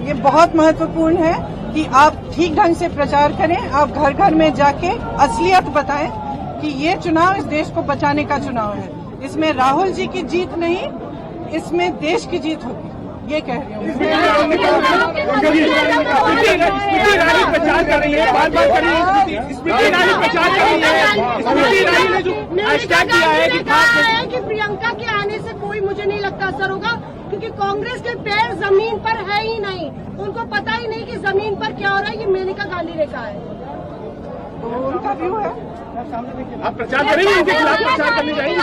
ये बहुत महत्वपूर्ण है कि आप ठीक ढंग से प्रचार करें, आप घर घर में जाके असलियत बताएं कि ये चुनाव इस देश को बचाने का चुनाव है। इसमें राहुल जी की जीत नहीं, इसमें देश की जीत होगी, ये कह रही हूँ। स्मृति ईरानी प्रचार कर रही है, बार बार कर रही है। स्मृति ईरानी प्रचार कर रही है। स्मृति ईरानी ने जो हैशटैग दिया है कि प्रियंका के आने से कोई मुझे नहीं लगता असर होगा, क्योंकि कांग्रेस के पैर जमीन पर है ही नहीं। उनको पता ही नहीं कि जमीन पर क्या हो रहा है। ये मेनका गांधी रेखा है, तो उनका व्यू है। आप प्रचार करेंगे, उनके खिलाफ प्रचार करने जाएंगे।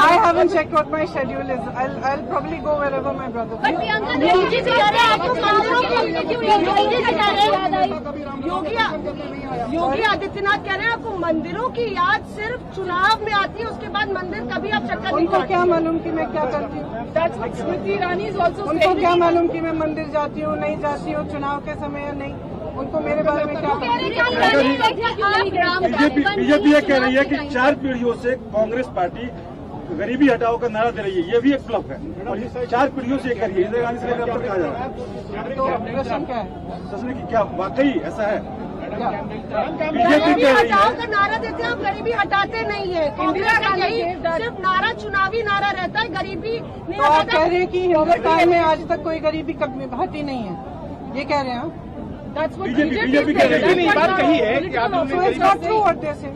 I haven't checked what my schedule is. I'll probably go wherever my brother. Yogi Adityanath कह रहे हैं आपको मंदिरों की याद सिर्फ चुनाव में आती है, उसके बाद मंदिर कभी आप चक्कर नहीं उनको क्या मालूम कि मैं क्या करती हूँ? स्मृति ईरानी उनको क्या मालूम कि मैं मंदिर जाती हूँ नहीं जाती हूँ चुनाव के समय या नहीं? उनको मेरे बारे में क्या पता? बीजेपी ये कह रही है कि 4 पीढ़ियों से कांग्रेस पार्टी गरीबी हटाओ का नारा दे रही है, ये भी एक फ्लॉप है और ये 4 पीढ़ियों से कर रही है। इंदिरा गांधी से लेकर अब तक कहा जा रहा है, तो प्रश्न क्या है? प्रश्न की क्या वाकई ऐसा है? गरीबी हटाओ का नारा देते हैं, आप गरीबी हटाते नहीं है। कांग्रेस का यही सिर्फ नारा चुनावी नारा रहता है, गरीबी नहीं तो आप हटाता। कह रहे हैं कि हिंदुस्तान में आज तक कोई गरीबी हटी नहीं है, ये कह रहे हैं आप? बीजेपी कह रही है। बात कही है कि आप So it's not true what they say.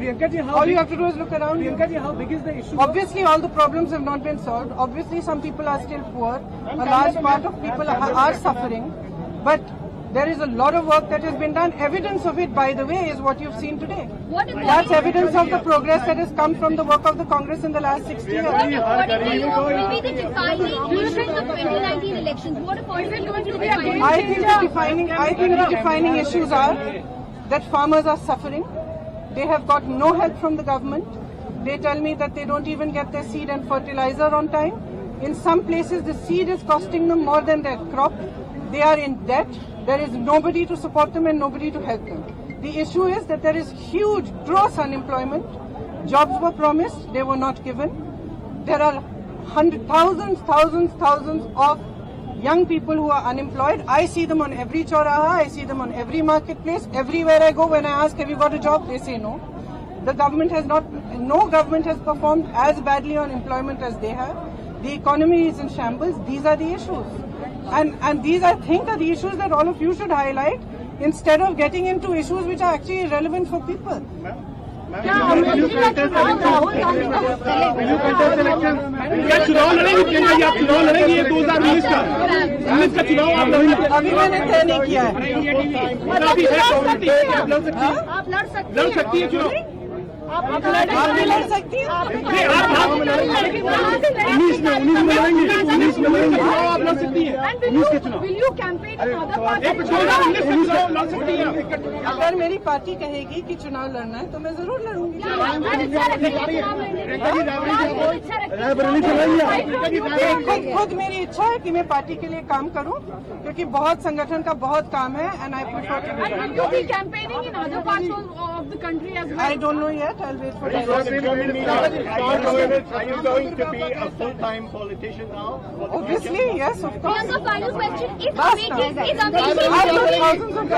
All you have to do is look around. how big is the issue? Obviously, all the problems have not been solved. Obviously, some people are still poor. A large part of people are suffering. But there is a lot of work that has been done. Evidence of it, by the way, is what you've seen today. That's evidence of the progress that has come from the work of the Congress in the last 60 years. What will be the defining issues of 2019 elections? What is it going to be? I think the defining issues are that farmers are suffering. They have got no help from the government. They tell me that they don't even get their seed and fertilizer on time. In some places, the seed is costing them more than their crop. They are in debt. There is nobody to support them and nobody to help them. The issue is that there is huge, gross unemployment. Jobs were promised, they were not given. There are thousands of young people who are unemployed. I see them on every choraha, I see them on every marketplace. Everywhere I go, when I ask, have you got a job? They say no. The government has not, no government has performed as badly on employment as they have. The economy is in shambles. These are the issues. And these, I think, are the issues that all of you should highlight instead of getting into issues which are actually irrelevant for people. क्या चुनाव लड़ेंगे प्रियंका जी? आप चुनाव लड़ेंगे ये 2019 का चुनाव आप लड़ेंगे? अभी मैंने तय नहीं किया है। आप लड़ सकती है चुनाव? आप भी लड़ सकती हैं। 19 में लड़ेंगे। आप लड़ सकती है 19 के चुनाव। Will you campaign in other parties? 19 के चुनाव लड़ सकती है? अगर मेरी पार्टी कहेगी कि चुनाव लड़ना है तो मैं जरूर लड़ूंगी। खुद मेरी इच्छा है कि मैं पार्टी के लिए काम करूं, क्योंकि बहुत संगठन का बहुत काम है and I prefer to do Will you be campaigning in other parts of the country as well? I don't know yet, I will wait for Are you going to be a full-time politician now? obviously yes of course. Priyanka, final question. Is Last Amethi time. going I've to got thousands of is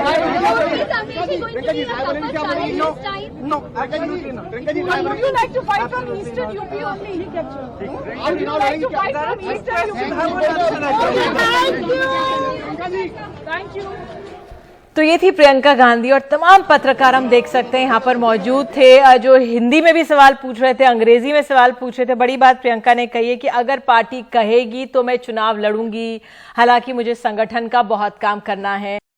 Amethi going to be a tougher challenge this time? No, absolutely not. Would you like to fight from Eastern UP only? Would you like to fight from Eastern UP? Thank you. तो ये थी प्रियंका गांधी और तमाम पत्रकार हम देख सकते हैं यहाँ पर मौजूद थे, जो हिंदी में भी सवाल पूछ रहे थे, अंग्रेजी में सवाल पूछ रहे थे। बड़ी बात प्रियंका ने कही है कि अगर पार्टी कहेगी तो मैं चुनाव लड़ूंगी, हालांकि मुझे संगठन का बहुत काम करना है।